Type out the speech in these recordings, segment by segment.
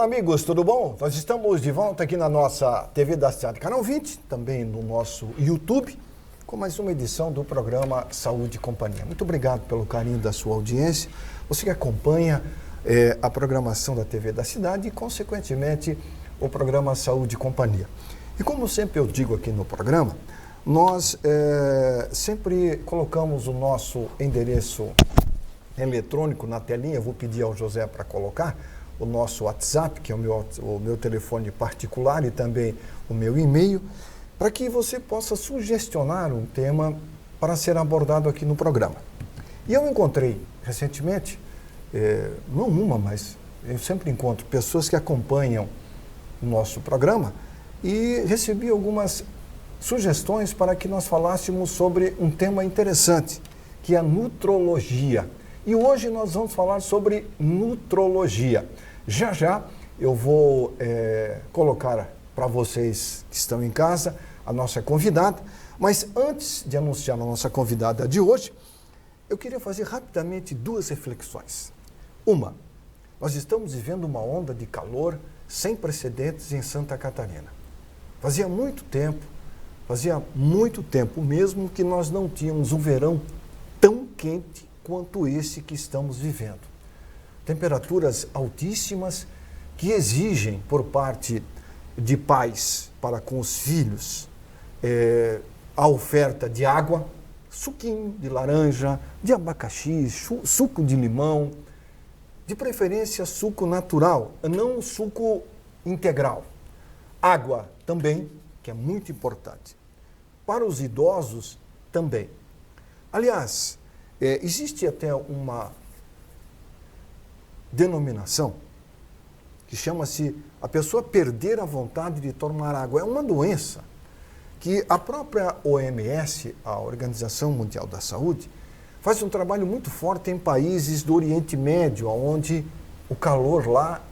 Olá, amigos, tudo bom? Nós estamos de volta aqui na nossa TV da Cidade, canal 20, também no nosso YouTube, com mais uma edição do programa Saúde e Companhia. Muito obrigado pelo carinho da sua audiência, você que acompanha a programação da TV da Cidade e, consequentemente, o programa Saúde e Companhia. E como sempre eu digo aqui no programa, nós sempre colocamos o nosso endereço eletrônico na telinha. Eu vou pedir ao José para colocar o nosso WhatsApp, que é o meu telefone particular, e também o meu e-mail, para que você possa sugestionar um tema para ser abordado aqui no programa. E eu encontrei recentemente, não uma, mas eu sempre encontro pessoas que acompanham o nosso programa e recebi algumas sugestões para que nós falássemos sobre um tema interessante, que é a nutrologia. E hoje nós vamos falar sobre nutrologia. Já já eu vou colocar para vocês que estão em casa a nossa convidada, mas antes de anunciar a nossa convidada de hoje, eu queria fazer rapidamente duas reflexões. Uma, nós estamos vivendo uma onda de calor sem precedentes em Santa Catarina. Fazia muito tempo mesmo que nós não tínhamos um verão tão quente quanto esse que estamos vivendo. Temperaturas altíssimas que exigem por parte de pais para com os filhos a oferta de água, suquinho de laranja, de abacaxi, suco de limão, de preferência suco natural, não suco integral. Água também, que é muito importante. Para os idosos também. Aliás, existe até uma denominação que chama-se a pessoa perder a vontade de tomar água. É uma doença que a própria OMS, a Organização Mundial da Saúde, faz um trabalho muito forte em países do Oriente Médio, onde o calor lá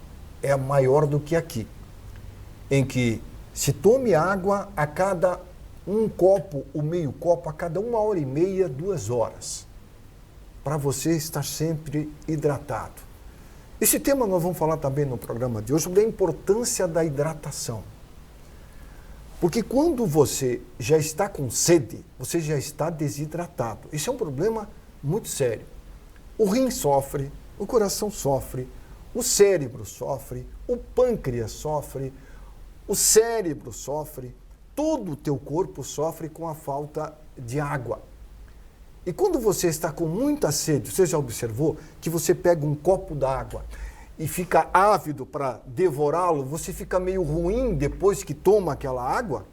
é maior do que aqui, em que se tome água a cada um copo, o meio copo, a cada 1h30, 2 horas, para você estar sempre hidratado. Esse tema nós vamos falar também no programa de hoje, sobre a importância da hidratação. Porque quando você já está com sede, você já está desidratado. Isso é um problema muito sério. O rim sofre, o coração sofre, o cérebro sofre, o pâncreas sofre, o cérebro sofre, todo o teu corpo sofre com a falta de água. E quando você está com muita sede, você já observou que você pega um copo d'água e fica ávido para devorá-lo, você fica meio ruim depois que toma aquela água?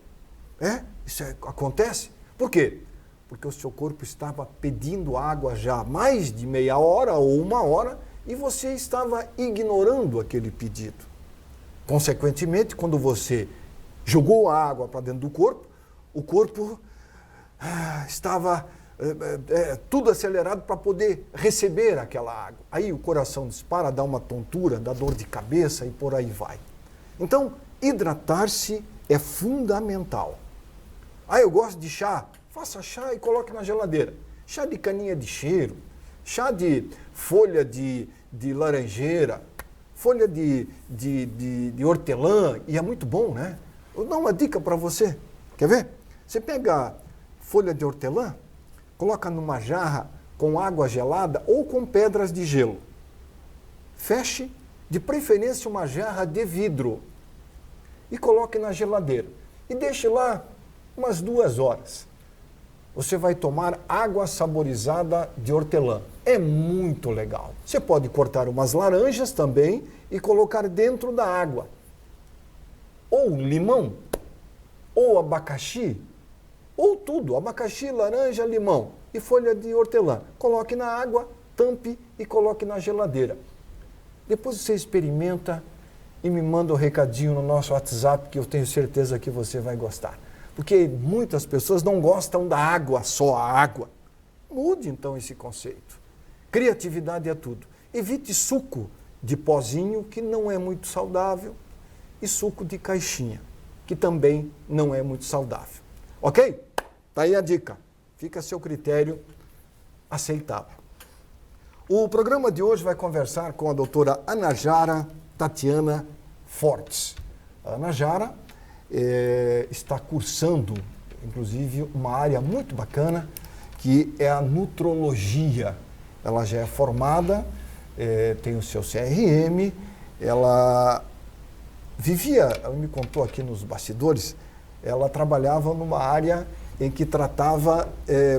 Isso acontece. Por quê? Porque o seu corpo estava pedindo água já há mais de meia hora ou 1 hora e você estava ignorando aquele pedido. Consequentemente, quando você jogou a água para dentro do corpo, o corpo estava tudo acelerado para poder receber aquela água. Aí o coração dispara, dá uma tontura, dá dor de cabeça e por aí vai. Então, hidratar-se é fundamental. Eu gosto de chá. Faça chá e coloque na geladeira. Chá de caninha de cheiro, chá de folha de laranjeira, folha de hortelã, e é muito bom, né? Eu vou dar uma dica para você. Quer ver? Você pega folha de hortelã, coloca numa jarra com água gelada ou com pedras de gelo. Feche, de preferência, uma jarra de vidro e coloque na geladeira. E deixe lá umas 2 horas. Você vai tomar água saborizada de hortelã. É muito legal. Você pode cortar umas laranjas também e colocar dentro da água. Ou limão, ou abacaxi, ou tudo, abacaxi, laranja, limão e folha de hortelã. Coloque na água, tampe e coloque na geladeira. Depois você experimenta e me manda um recadinho no nosso WhatsApp, que eu tenho certeza que você vai gostar. Porque muitas pessoas não gostam da água, só a água. Mude então esse conceito. Criatividade é tudo. Evite suco de pozinho, que não é muito saudável, e suco de caixinha, que também não é muito saudável. Ok? Tá aí a dica. Fica a seu critério aceitável. O programa de hoje vai conversar com a doutora Anajara Tatiana fortes. A Ana Jara está cursando, inclusive, uma área muito bacana, que é a nutrologia. Ela já é formada, tem o seu CRM, ela me contou aqui nos bastidores, ela trabalhava numa área em que tratava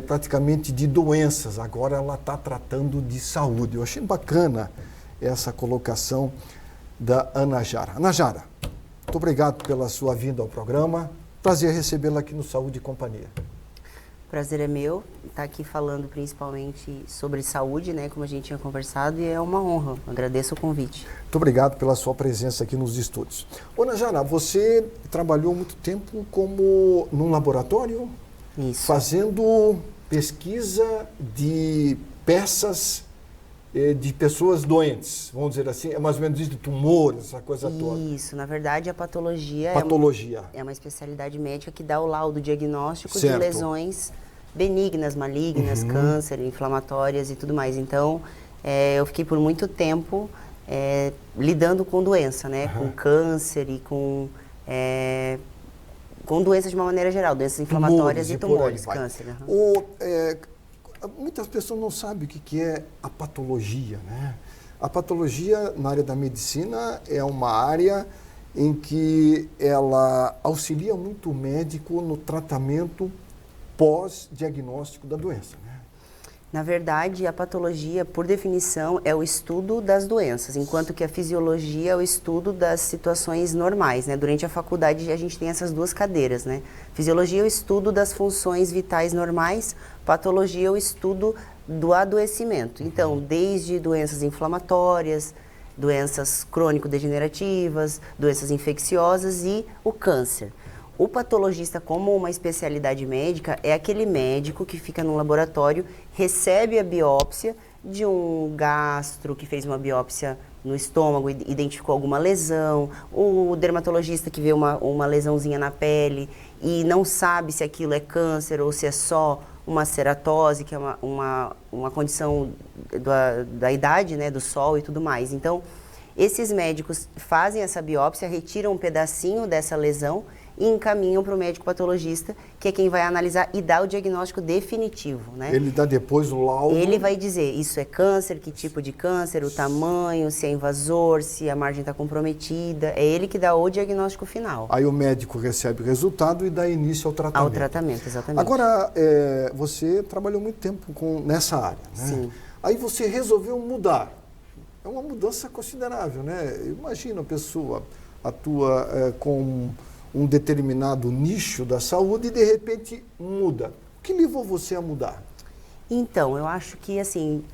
praticamente de doenças, agora ela está tratando de saúde. Eu achei bacana essa colocação da Ana Jara. Ana Jara, muito obrigado pela sua vinda ao programa, prazer recebê-la aqui no Saúde e Companhia. Prazer é meu estar aqui falando principalmente sobre saúde, né, como a gente tinha conversado, e é uma honra. Agradeço o convite. Muito obrigado pela sua presença aqui nos estúdios. Ô, Ana Jara, você trabalhou muito tempo como num laboratório? Isso. Fazendo pesquisa de peças de pessoas doentes, vamos dizer assim, é mais ou menos isso, de tumores, essa coisa toda. Isso, na verdade a patologia, é uma especialidade médica que dá o laudo diagnóstico de lesões benignas, malignas, câncer, inflamatórias e tudo mais. Então, eu fiquei por muito tempo lidando com doença, né, com câncer e com doenças de uma maneira geral, doenças inflamatórias e tumores, câncer. Muitas pessoas não sabem o que é a patologia, né? A patologia na área da medicina é uma área em que ela auxilia muito o médico no tratamento pós-diagnóstico da doença, né? Na verdade, a patologia, por definição, é o estudo das doenças, enquanto que a fisiologia é o estudo das situações normais, né? Durante a faculdade, a gente tem essas duas cadeiras, né? Fisiologia é o estudo das funções vitais normais, patologia é o estudo do adoecimento. Então, desde doenças inflamatórias, doenças crônico-degenerativas, doenças infecciosas e o câncer. O patologista, como uma especialidade médica, é aquele médico que fica no laboratório, recebe a biópsia de um gastro que fez uma biópsia no estômago e identificou alguma lesão, o dermatologista que vê uma lesãozinha na pele e não sabe se aquilo é câncer ou se é só uma ceratose, que é uma condição da idade, né, do sol e tudo mais. Então, esses médicos fazem essa biópsia, retiram um pedacinho dessa lesão e encaminham para o médico patologista, que é quem vai analisar e dar o diagnóstico definitivo, né? Ele dá depois o laudo? Ele vai dizer, isso é câncer, que tipo de câncer, o tamanho, se é invasor, se a margem está comprometida. É ele que dá o diagnóstico final. Aí o médico recebe o resultado e dá início ao tratamento. Ao tratamento, exatamente. Agora, você trabalhou muito tempo nessa área, né? Sim. Aí você resolveu mudar. É uma mudança considerável, né? Imagina a pessoa atua com um determinado nicho da saúde e de repente muda. O que levou você a mudar? Então, eu acho que assim,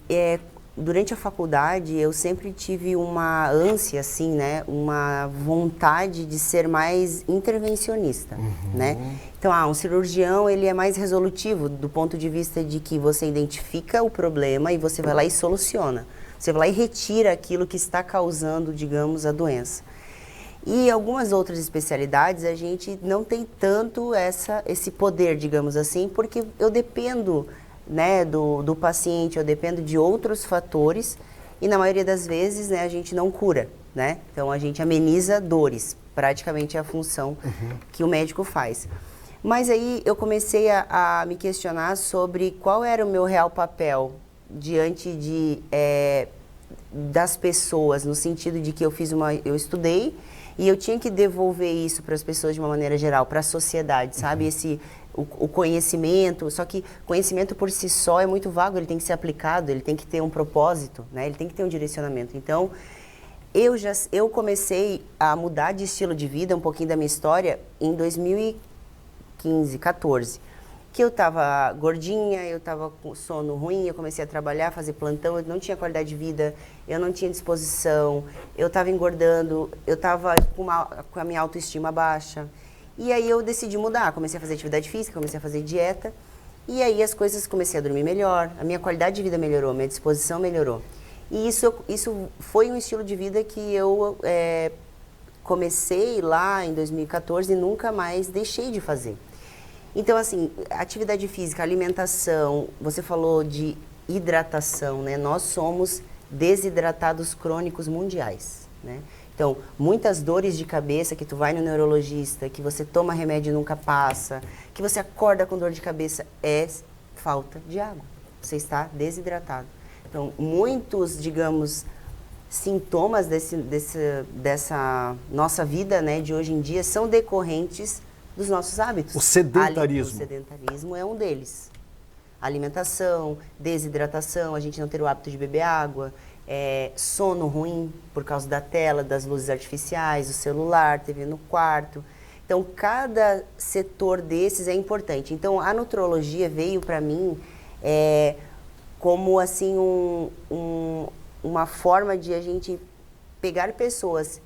durante a faculdade eu sempre tive uma ânsia, assim, né, uma vontade de ser mais intervencionista, né? Então, um cirurgião, ele é mais resolutivo do ponto de vista de que você identifica o problema e você vai lá e soluciona. Você vai lá e retira aquilo que está causando, digamos, a doença. E algumas outras especialidades a gente não tem tanto esse poder, digamos assim, porque eu dependo, né, do paciente, eu dependo de outros fatores e na maioria das vezes, né, a gente não cura, né? Então a gente ameniza dores, praticamente é a função que o médico faz. Mas aí eu comecei a me questionar sobre qual era o meu real papel diante das pessoas, no sentido de que eu estudei e eu tinha que devolver isso para as pessoas de uma maneira geral, para a sociedade, sabe? O conhecimento, só que conhecimento por si só é muito vago, ele tem que ser aplicado, ele tem que ter um propósito, né? Ele tem que ter um direcionamento. Então, eu comecei a mudar de estilo de vida, um pouquinho da minha história, em 2015, 14. Que eu estava gordinha, eu estava com sono ruim, eu comecei a trabalhar, fazer plantão, eu não tinha qualidade de vida, eu não tinha disposição, eu estava engordando, eu estava com a minha autoestima baixa. E aí eu decidi mudar, comecei a fazer atividade física, comecei a fazer dieta, e aí as coisas, comecei a dormir melhor, a minha qualidade de vida melhorou, a minha disposição melhorou. E isso foi um estilo de vida que eu comecei lá em 2014 e nunca mais deixei de fazer. Então, assim, atividade física, alimentação, você falou de hidratação, né? Nós somos desidratados crônicos mundiais, né? Então, muitas dores de cabeça que tu vai no neurologista, que você toma remédio e nunca passa, que você acorda com dor de cabeça, é falta de água. Você está desidratado. Então, muitos, digamos, sintomas dessa nossa vida, né, de hoje em dia são decorrentes dos nossos hábitos. O sedentarismo. O sedentarismo é um deles. Alimentação, desidratação, a gente não ter o hábito de beber água, sono ruim por causa da tela, das luzes artificiais, o celular, TV no quarto. Então, cada setor desses é importante. Então, a nutrologia veio para mim como assim uma forma de a gente pegar pessoas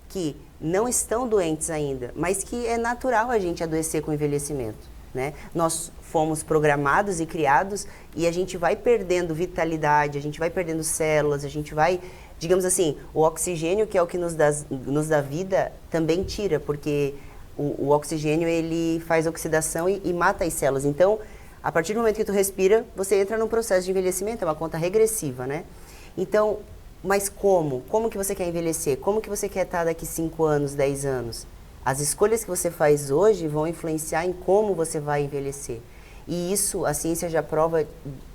que não estão doentes ainda, mas que é natural a gente adoecer com o envelhecimento, né? Nós fomos programados e criados e a gente vai perdendo vitalidade, a gente vai perdendo células, a gente vai, digamos assim, o oxigênio, que é o que nos dá vida, também tira, porque o oxigênio, ele faz oxidação e mata as células. Então, a partir do momento que tu respira, você entra num processo de envelhecimento, é uma conta regressiva, né? Então, mas como? Como que você quer envelhecer? Como que você quer estar daqui 5 anos, 10 anos? As escolhas que você faz hoje vão influenciar em como você vai envelhecer. E isso, a ciência já prova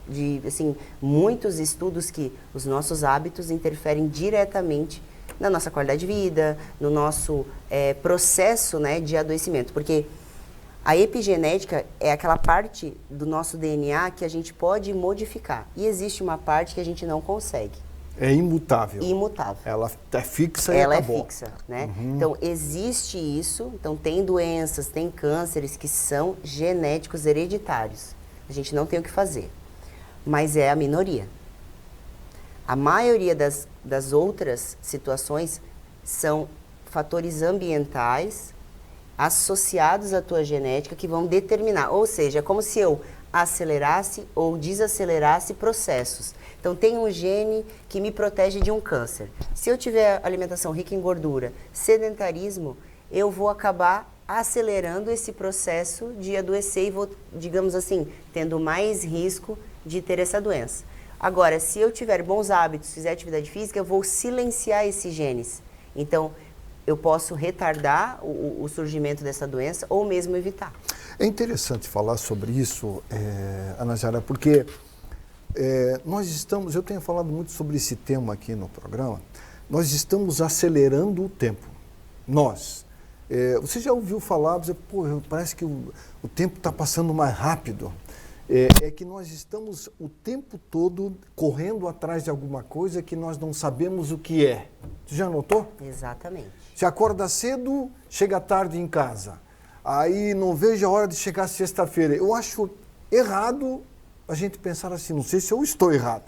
de, assim, muitos estudos que os nossos hábitos interferem diretamente na nossa qualidade de vida, no nosso processo, né, de adoecimento. Porque a epigenética é aquela parte do nosso DNA que a gente pode modificar. E existe uma parte que a gente não consegue. É imutável. Imutável. Ela é fixa e ela acabou. É fixa, né? Então, existe isso. Então, tem doenças, tem cânceres que são genéticos hereditários. A gente não tem o que fazer. Mas é a minoria. A maioria das outras situações são fatores ambientais associados à tua genética que vão determinar. Ou seja, é como se eu acelerasse ou desacelerasse processos. Então, tem um gene que me protege de um câncer. Se eu tiver alimentação rica em gordura, sedentarismo, eu vou acabar acelerando esse processo de adoecer e vou, digamos assim, tendo mais risco de ter essa doença. Agora, se eu tiver bons hábitos, fizer atividade física, eu vou silenciar esses genes. Então, eu posso retardar o surgimento dessa doença ou mesmo evitar. É interessante falar sobre isso, Ana Jara, porque eu tenho falado muito sobre esse tema aqui no programa, nós estamos acelerando o tempo. Você já ouviu falar, parece que o tempo está passando mais rápido. É que nós estamos o tempo todo correndo atrás de alguma coisa que nós não sabemos o que é. Você já notou? Exatamente. Você acorda cedo, chega tarde em casa. Aí não vejo a hora de chegar sexta-feira. Eu acho errado a gente pensar assim, não sei se eu estou errado.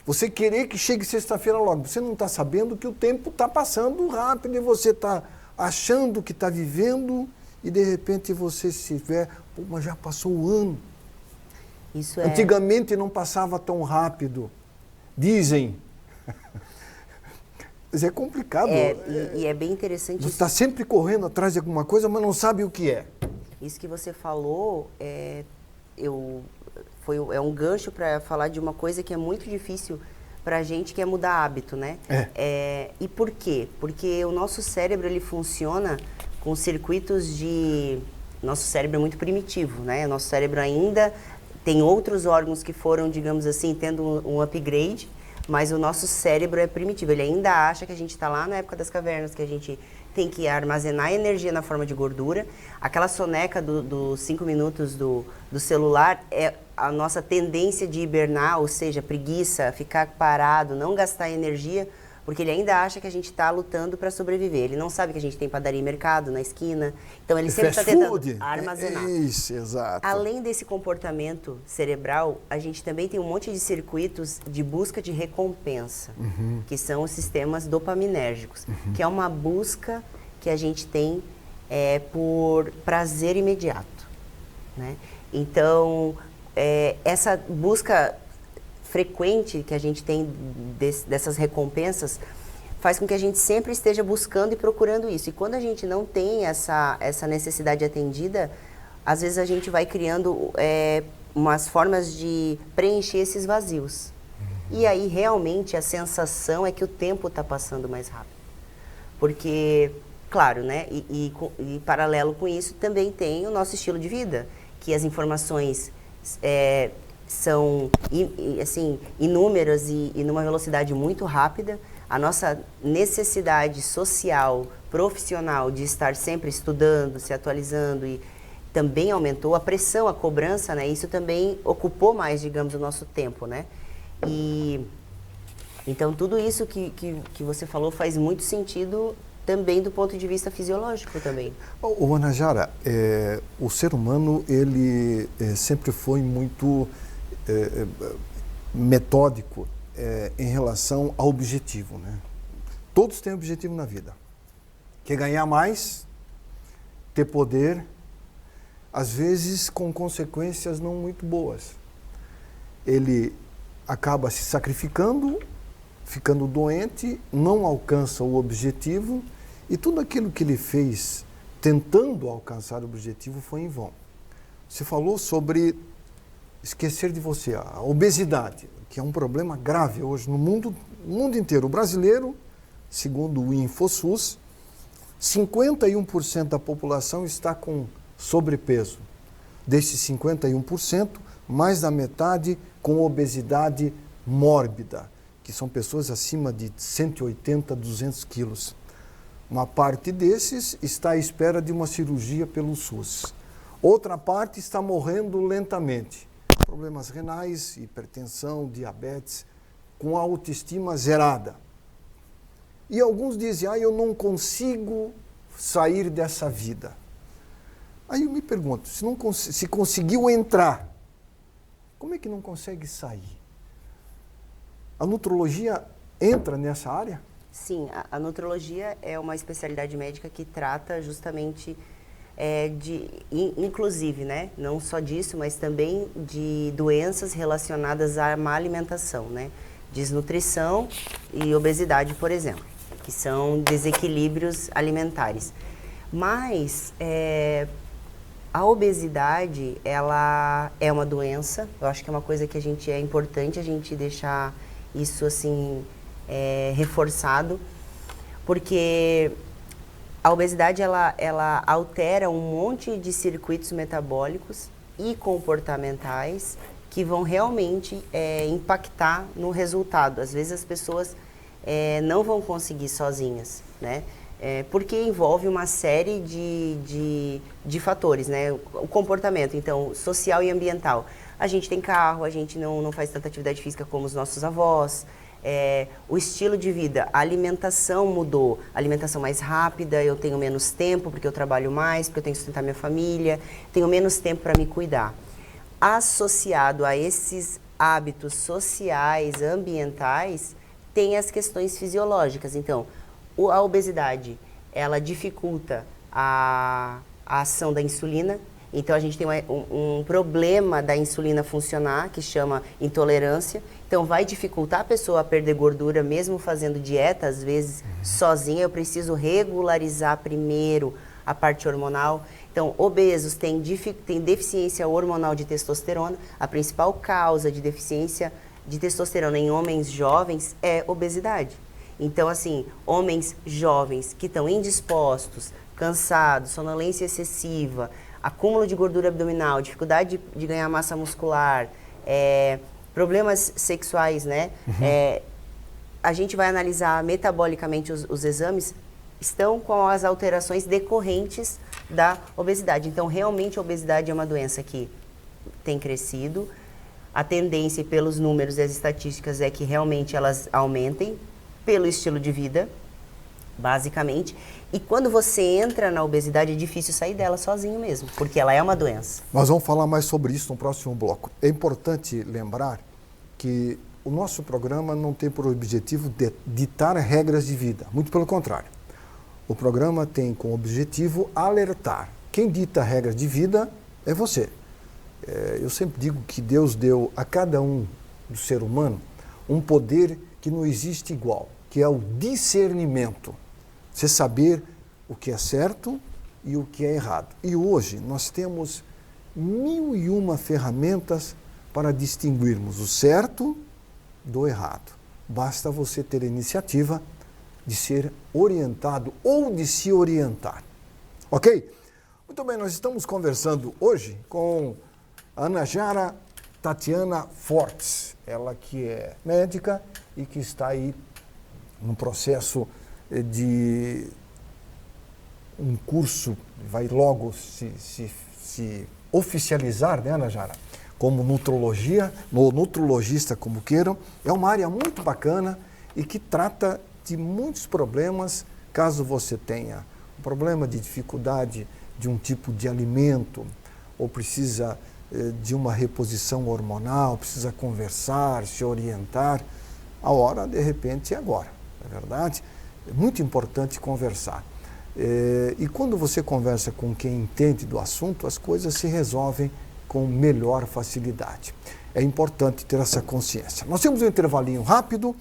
Você querer que chegue sexta-feira logo. Você não está sabendo que o tempo está passando rápido e você está achando que está vivendo e de repente você se vê, mas já passou o ano. Antigamente não passava tão rápido. Dizem. Mas é complicado. E é bem interessante. Você está sempre correndo atrás de alguma coisa, mas não sabe o que é. Isso que você falou é um gancho para falar de uma coisa que é muito difícil para a gente, que é mudar hábito, né? E por quê? Porque o nosso cérebro, ele funciona com circuitos de... Nosso cérebro é muito primitivo, né? O nosso cérebro ainda tem outros órgãos que foram, digamos assim, tendo um upgrade, mas o nosso cérebro é primitivo. Ele ainda acha que a gente está lá na época das cavernas, que a gente tem que armazenar energia na forma de gordura. Aquela soneca dos 5 minutos do celular é a nossa tendência de hibernar, ou seja, preguiça, ficar parado, não gastar energia, porque ele ainda acha que a gente está lutando para sobreviver. Ele não sabe que a gente tem padaria e mercado na esquina. Então, ele sempre está tentando armazenar. Isso, exato. Além desse comportamento cerebral, a gente também tem um monte de circuitos de busca de recompensa, que são os sistemas dopaminérgicos, que é uma busca que a gente tem por prazer imediato, né? Então, essa busca frequente que a gente tem dessas recompensas faz com que a gente sempre esteja buscando e procurando isso. E quando a gente não tem essa necessidade atendida, às vezes a gente vai criando umas formas de preencher esses vazios. E aí realmente a sensação é que o tempo está passando mais rápido. Porque, claro, né, e paralelo com isso também tem o nosso estilo de vida, que as informações são assim, inúmeras e numa velocidade muito rápida. A nossa necessidade social, profissional de estar sempre estudando, se atualizando e também aumentou. A pressão, a cobrança, né? Isso também ocupou mais, digamos, o nosso tempo, né? E então tudo isso que você falou faz muito sentido também do ponto de vista fisiológico também. O Ana Jara, o ser humano ele sempre foi muito metódico em relação ao objetivo, né? Todos têm objetivo na vida. Quer ganhar mais, ter poder, às vezes com consequências não muito boas. Ele acaba se sacrificando, ficando doente, não alcança o objetivo e tudo aquilo que ele fez tentando alcançar o objetivo foi em vão. Você falou sobre esquecer de você, a obesidade, que é um problema grave hoje no mundo inteiro. O brasileiro, segundo o InfoSUS, 51% da população está com sobrepeso. Desses 51%, mais da metade com obesidade mórbida, que são pessoas acima de 180, 200 quilos. Uma parte desses está à espera de uma cirurgia pelo SUS. Outra parte está morrendo lentamente. Problemas renais, hipertensão, diabetes, com a autoestima zerada. E alguns dizem, eu não consigo sair dessa vida. Aí eu me pergunto, se conseguiu entrar, como é que não consegue sair? A nutrologia entra nessa área? Sim, a nutrologia é uma especialidade médica que trata justamente inclusive, né, não só disso, mas também de doenças relacionadas à má alimentação, né, desnutrição e obesidade, por exemplo, que são desequilíbrios alimentares. Mas a obesidade, ela é uma doença, eu acho que é uma coisa que é importante a gente deixar isso assim reforçado, porque a obesidade ela altera um monte de circuitos metabólicos e comportamentais que vão realmente impactar no resultado. Às vezes as pessoas não vão conseguir sozinhas, né? Porque envolve uma série de fatores, né? O comportamento, então, social e ambiental. A gente tem carro, a gente não faz tanta atividade física como os nossos avós. O estilo de vida, a alimentação mudou, alimentação mais rápida, eu tenho menos tempo porque eu trabalho mais, porque eu tenho que sustentar minha família, tenho menos tempo para me cuidar. Associado a esses hábitos sociais, ambientais, tem as questões fisiológicas. Então, a obesidade, ela dificulta a ação da insulina. Então, a gente tem um problema da insulina funcionar, que chama intolerância. Então, vai dificultar a pessoa a perder gordura, mesmo fazendo dieta, às vezes, sozinha. Eu preciso regularizar primeiro a parte hormonal. Então, obesos têm deficiência hormonal de testosterona. A principal causa de deficiência de testosterona em homens jovens é obesidade. Então, assim, homens jovens que estão indispostos, cansados, sonolência excessiva, acúmulo de gordura abdominal, dificuldade de ganhar massa muscular, problemas sexuais, né? A gente vai analisar metabolicamente os exames, estão com as alterações decorrentes da obesidade. Então, realmente, a obesidade é uma doença que tem crescido. A tendência pelos números e as estatísticas é que realmente elas aumentem pelo estilo de vida, basicamente. E quando você entra na obesidade, é difícil sair dela sozinho mesmo, porque ela é uma doença. Nós vamos falar mais sobre isso no próximo bloco. É importante lembrar que o nosso programa não tem por objetivo ditar regras de vida, muito pelo contrário. O programa tem como objetivo alertar. Quem dita regras de vida é você. Eu sempre digo que Deus deu a cada um do ser humano um poder que não existe igual, que é o discernimento. Você saber o que é certo e o que é errado. E hoje nós temos 1001 ferramentas para distinguirmos o certo do errado. Basta você ter a iniciativa de ser orientado ou de se orientar. Ok? Muito bem, nós estamos conversando hoje com a Ana Jara Tatiana Fortes, ela que é médica e que está aí no processo de um curso, vai logo se oficializar, né, Ana Jara? Como nutrologista, como queiram. É uma área muito bacana e que trata de muitos problemas, caso você tenha um problema de dificuldade de um tipo de alimento, ou precisa de uma reposição hormonal, precisa conversar, se orientar. A hora, de repente, é agora, não é verdade? É muito importante conversar. E quando você conversa com quem entende do assunto, as coisas se resolvem com melhor facilidade. É importante ter essa consciência. Nós temos um intervalinho rápido,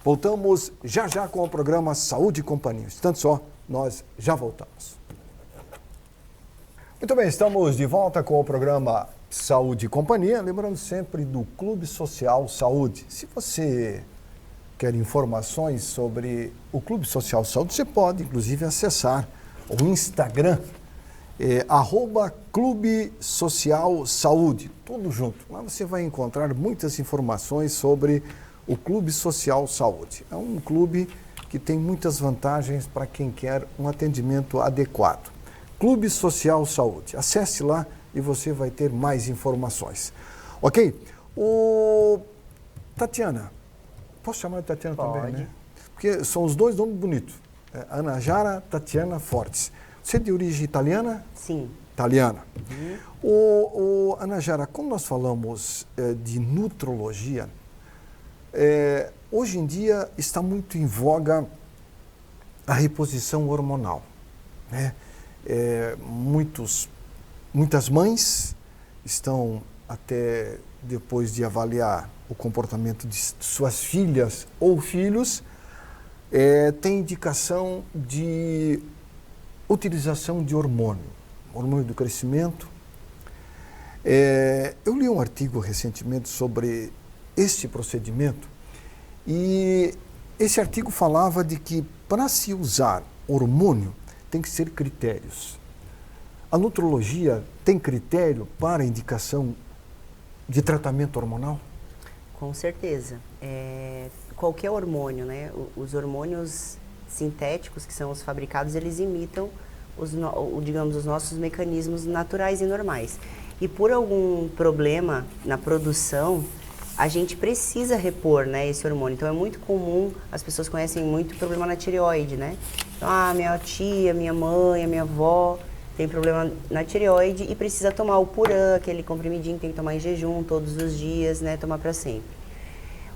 voltamos já já com o programa Saúde e Companhia. Tanto só, nós já voltamos. Muito bem, estamos de volta com o programa Saúde e Companhia, lembrando sempre do Clube Social Saúde. Se você quer informações sobre o Clube Social Saúde, você pode, inclusive, acessar o Instagram, @Clube Social Saúde, tudo junto. Lá você vai encontrar muitas informações sobre o Clube Social Saúde. É um clube que tem muitas vantagens para quem quer um atendimento adequado. Clube Social Saúde. Acesse lá e você vai ter mais informações. Ok? Tatiana, posso chamar de Tatiana também, né? Porque são os dois nomes bonitos. Ana Jara Tatiana Fortes. Você é de origem italiana? Sim. Italiana. Uhum. Ana Jara, quando nós falamos de nutrologia, hoje em dia está muito em voga a reposição hormonal, né? Muitas mães estão, até depois de avaliar o comportamento de suas filhas ou filhos, tem indicação de utilização de hormônio do crescimento. Eu li um artigo recentemente sobre este procedimento e esse artigo falava de que para se usar hormônio tem que ser critérios. A nutrologia tem critério para indicação de tratamento hormonal? Com certeza. Qualquer hormônio, né? Os hormônios sintéticos, que são os fabricados, eles imitam os nossos mecanismos naturais e normais. E por algum problema na produção, a gente precisa repor, né, esse hormônio. Então é muito comum, as pessoas conhecem muito problema na tireoide, né? Então, minha tia, minha mãe, a minha avó tem problema na tireoide e precisa tomar o Puran, aquele comprimidinho que tem que tomar em jejum todos os dias, né, tomar para sempre.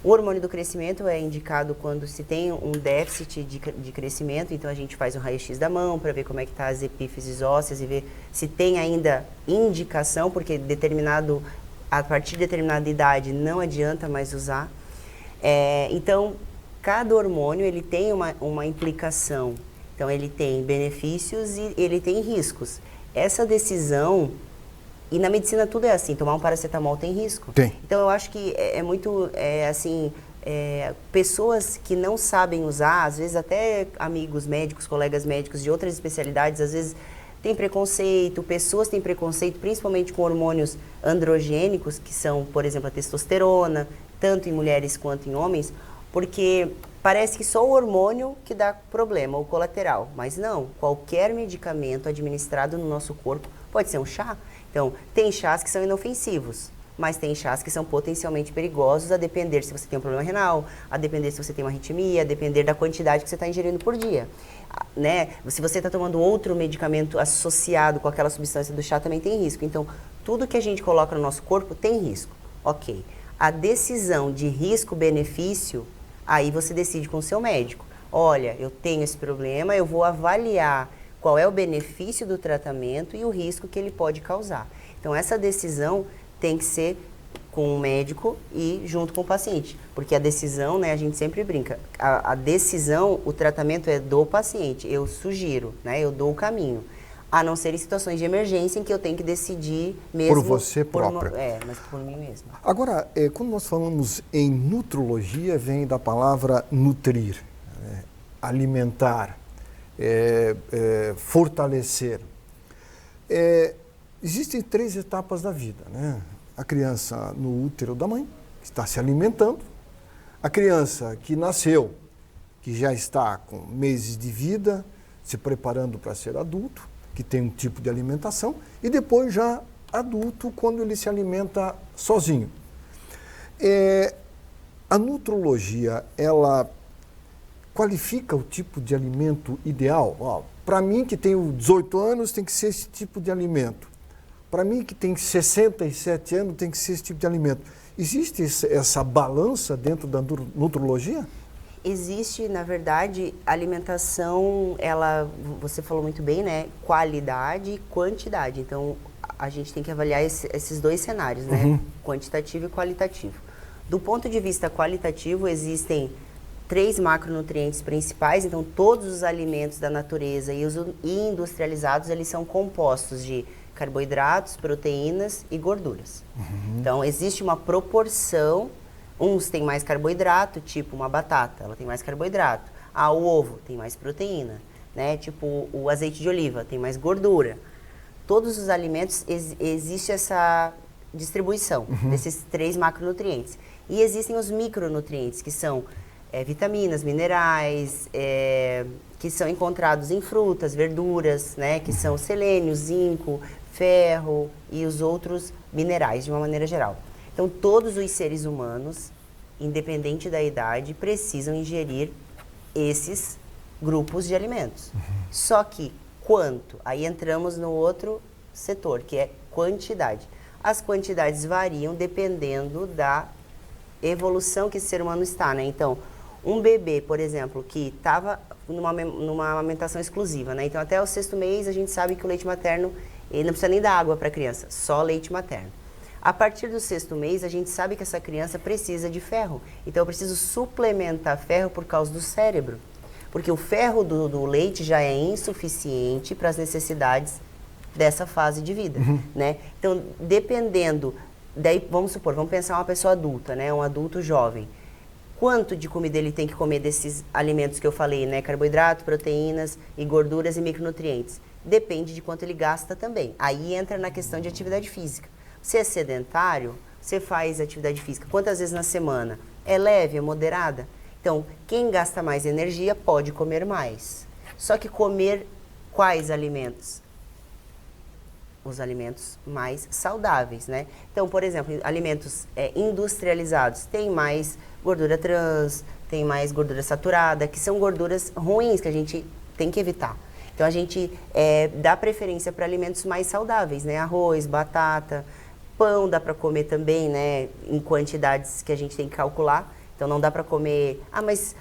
O hormônio do crescimento é indicado quando se tem um déficit de crescimento, então a gente faz um raio-x da mão para ver como é que está as epífises ósseas e ver se tem ainda indicação, porque a partir de determinada idade não adianta mais usar. Então, cada hormônio ele tem uma implicação, então ele tem benefícios e ele tem riscos. Essa decisão, e na medicina tudo é assim, tomar um paracetamol tem risco. Tem. Então eu acho que pessoas que não sabem usar, às vezes até amigos médicos, colegas médicos de outras especialidades, às vezes tem preconceito, pessoas têm preconceito, principalmente com hormônios androgênicos, que são, por exemplo, a testosterona, tanto em mulheres quanto em homens, porque parece que só o hormônio que dá problema, o colateral. Mas não, qualquer medicamento administrado no nosso corpo pode ser um chá. Então, tem chás que são inofensivos, mas tem chás que são potencialmente perigosos, a depender se você tem um problema renal, a depender se você tem uma arritmia, a depender da quantidade que você está ingerindo por dia. Né? Se você está tomando outro medicamento associado com aquela substância do chá, também tem risco. Então, tudo que a gente coloca no nosso corpo tem risco. Ok. A decisão de risco-benefício, aí você decide com o seu médico. Olha, eu tenho esse problema, eu vou avaliar qual é o benefício do tratamento e o risco que ele pode causar. Então, essa decisão tem que ser com o médico e junto com o paciente, porque a decisão, né, a gente sempre brinca, a decisão, o tratamento é do paciente, eu sugiro, né, eu dou o caminho, a não ser em situações de emergência em que eu tenho que decidir mesmo... Por você própria. Mas por mim mesma. Agora, quando nós falamos em nutrologia, vem da palavra nutrir. alimentar, fortalecer. Existem 3 etapas da vida, né? A criança no útero da mãe, que está se alimentando, a criança que nasceu, que já está com meses de vida, se preparando para ser adulto, que tem um tipo de alimentação, e depois já adulto, quando ele se alimenta sozinho. A nutrologia, ela qualifica o tipo de alimento ideal? Para mim, que tenho 18 anos, tem que ser esse tipo de alimento. Para mim, que tem 67 anos, tem que ser esse tipo de alimento. Existe essa balança dentro da nutrologia? Existe, na verdade, alimentação, você falou muito bem, né? Qualidade e quantidade. Então, a gente tem que avaliar esses 2 cenários, né? Quantitativo e qualitativo. Do ponto de vista qualitativo, existem 3 macronutrientes principais. Então, todos os alimentos da natureza e os industrializados, eles são compostos de carboidratos, proteínas e gorduras. Então, existe uma proporção. Uns têm mais carboidrato, tipo uma batata, ela tem mais carboidrato. O ovo tem mais proteína, né? Tipo o azeite de oliva tem mais gordura. Todos os alimentos existe essa distribuição desses 3 macronutrientes. E existem os micronutrientes, que são vitaminas, minerais, que são encontrados em frutas, verduras, né? Que são selênio, zinco, ferro e os outros minerais, de uma maneira geral. Então, todos os seres humanos, independente da idade, precisam ingerir esses grupos de alimentos. Só que quanto? Aí entramos no outro setor, que é quantidade. As quantidades variam dependendo da evolução que esse ser humano está, né? Então, um bebê, por exemplo, que estava numa amamentação exclusiva, né? Então, até o 6º mês, a gente sabe que o leite materno, ele não precisa nem dar água para a criança, só leite materno. A partir do 6º mês, a gente sabe que essa criança precisa de ferro. Então, eu preciso suplementar ferro por causa do cérebro. Porque o ferro do leite já é insuficiente para as necessidades dessa fase de vida, né? Então, dependendo... Daí, vamos pensar uma pessoa adulta, né? Um adulto jovem. Quanto de comida ele tem que comer desses alimentos que eu falei, né? Carboidrato, proteínas e gorduras e micronutrientes. Depende de quanto ele gasta também. Aí entra na questão de atividade física. Se é sedentário, você faz atividade física quantas vezes na semana? É leve, é moderada? Então, quem gasta mais energia pode comer mais. Só que comer quais alimentos? Os alimentos mais saudáveis, né? Então, por exemplo, alimentos industrializados têm mais gordura trans, tem mais gordura saturada, que são gorduras ruins que a gente tem que evitar. Então, a gente dá preferência para alimentos mais saudáveis, né? Arroz, batata, pão dá para comer também, né? Em quantidades que a gente tem que calcular. Então, não dá para comer... mas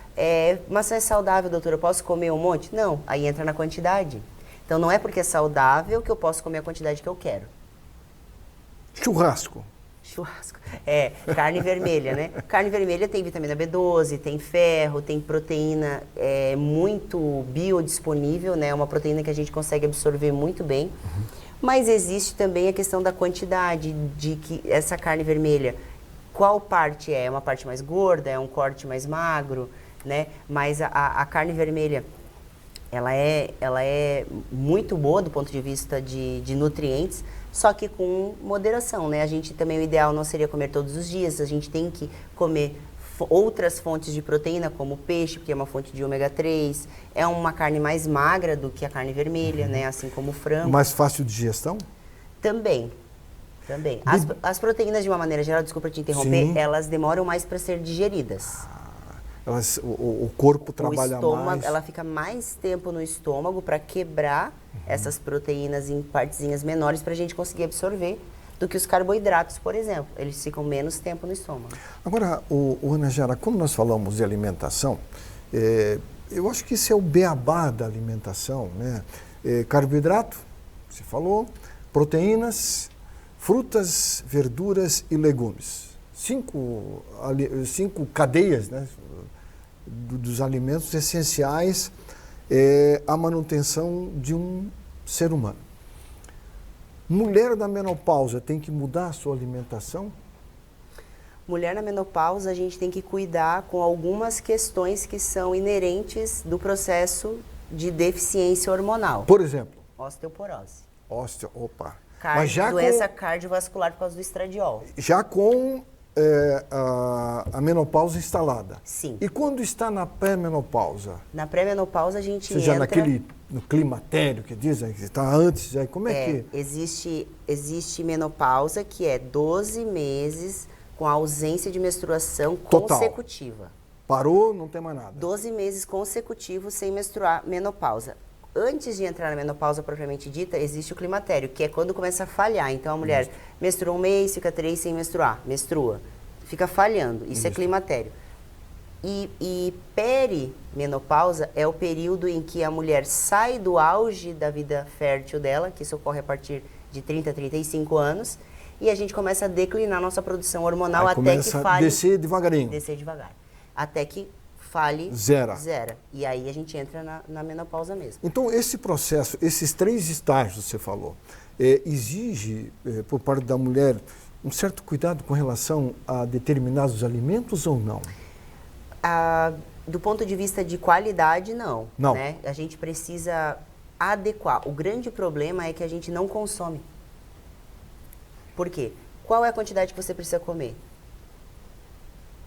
maçã é saudável, doutora, eu posso comer um monte? Não, aí entra na quantidade. Então, não é porque é saudável que eu posso comer a quantidade que eu quero. Churrasco. Churrasco. Carne vermelha, né? Carne vermelha tem vitamina B12, tem ferro, tem proteína muito biodisponível, né? Uma proteína que a gente consegue absorver muito bem. Mas existe também a questão da quantidade, de que essa carne vermelha, qual parte é? É uma parte mais gorda? É um corte mais magro? Né? Mas a carne vermelha, ela é muito boa do ponto de vista de nutrientes, só que com moderação, né? A gente também, o ideal não seria comer todos os dias, a gente tem que comer outras fontes de proteína, como o peixe, porque é uma fonte de ômega 3, é uma carne mais magra do que a carne vermelha, né? Assim como o frango. Mais fácil de digestão? Também. As proteínas, de uma maneira geral, desculpa te interromper, sim, elas demoram mais para ser digeridas. O corpo trabalha mais. Ela fica mais tempo no estômago para quebrar essas proteínas em partezinhas menores para a gente conseguir absorver do que os carboidratos, por exemplo. Eles ficam menos tempo no estômago. Agora, Ana Gera, quando nós falamos de alimentação, eu acho que isso é o beabá da alimentação, né? Carboidrato, você falou, proteínas, frutas, verduras e legumes. Cinco cadeias, né, dos alimentos essenciais à manutenção de um ser humano. Mulher da menopausa tem que mudar a sua alimentação? Mulher na menopausa, a gente tem que cuidar com algumas questões que são inerentes do processo de deficiência hormonal. Por exemplo? Osteoporose. Opa. Mas já doença cardiovascular por causa do estradiol. Já com a menopausa instalada. Sim. E quando está na pré-menopausa? Na pré-menopausa a gente entra... no climatério que dizem, que está antes, como é que... Existe menopausa que é 12 meses com ausência de menstruação total. Consecutiva. Parou, não tem mais nada. 12 meses consecutivos sem menstruar, menopausa. Antes de entrar na menopausa propriamente dita, existe o climatério, que é quando começa a falhar. Então, a mulher menstrua um mês, fica 3 sem menstruar, menstrua, fica falhando. Isso é climatério. E perimenopausa é o período em que a mulher sai do auge da vida fértil dela, que isso ocorre a partir de 30 a 35 anos, e a gente começa a declinar nossa produção hormonal até que falhe... Descer devagarinho. Descer devagar. Até que falhe... Zera. E aí a gente entra na menopausa mesmo. Então, esse processo, esses 3 estágios que você falou, exige, por parte da mulher, um certo cuidado com relação a determinados alimentos ou não? Do ponto de vista de qualidade, não. Não. Né? A gente precisa adequar. O grande problema é que a gente não consome. Por quê? Qual é a quantidade que você precisa comer?